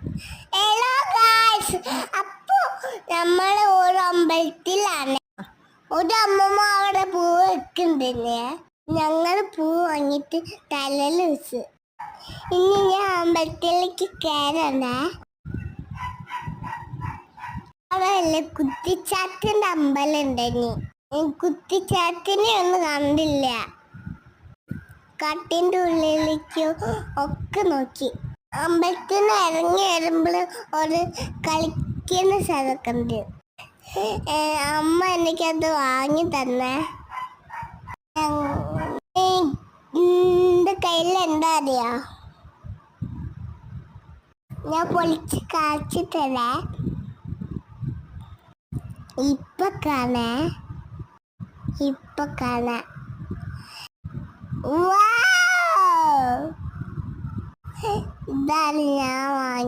Hello guys, അപ്പൊ നമ്മള് ഒരു അമ്പലത്തിലാണ്. ഒരു അമ്മമ്മ അവിടെ പൂ വെക്കുന്നുണ്ടല്ലേ. ഞങ്ങള് പൂ വാങ്ങിട്ട് തലയിൽ വെച്ച്. ഇനി ഞാൻ അമ്പലത്തിലേക്ക് കയറണേ. അവിടെ കുത്തിച്ചാത്തിന്റെ അമ്പലം ഉണ്ടെങ്കിൽ കുത്തിച്ചാത്തിനെ ഒന്നും കണ്ടില്ല. കാട്ടിൻ്റെ ഉള്ളിലേക്ക് ഒക്കെ നോക്കി. അമ്പലത്തിൽ നിന്ന് ഇറങ്ങി വരുമ്പോൾ ഒരു കളിക്കുന്ന സ്ഥലമൊക്കെ ഉണ്ട്. അമ്മ എനിക്കത് വാങ്ങി തന്നെ. എൻ്റെ കയ്യിൽ എന്താ അറിയാ, ഞാൻ പൊളിച്ച് കാച്ചി തരാ. ഇപ്പൊ കാണാ. ഇതാണ് ഞാൻ വാങ്ങി.